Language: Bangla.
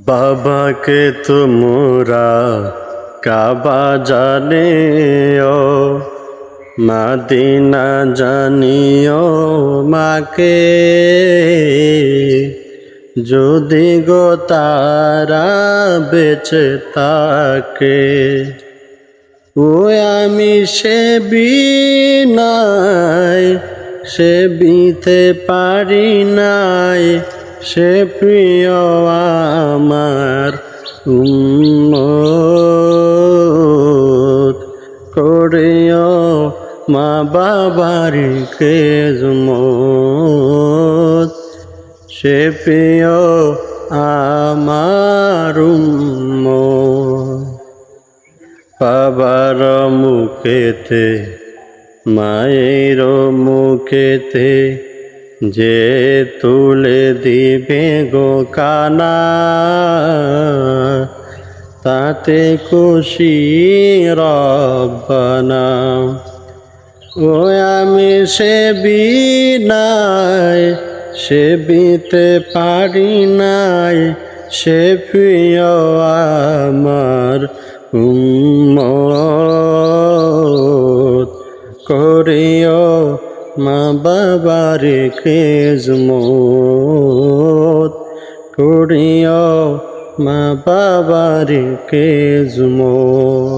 বাবাকে তোমরা কাবা জানিও, মদিনা জানিও মাকে। যদি গো তারা বেঁচে থাকে, ও আমি সে বিনাই, সে বিতে পারি নাই, সে প্রিয় আমার উম্মত। করিও মা বাবার খেজমত, সে প্রিয় আমার উম্মত। বাবার মুখেতে মায়ের মুখেতে যে তুলে দিবে গো কানা, তাতে খুশি রব্বানা। ও আমি সে বিনাই, সে বিতে পারি নাই, সে প্রিয় আমার উম্মত। করিও মা বাবার খেজমত, করিও মা বাবার খেজমত।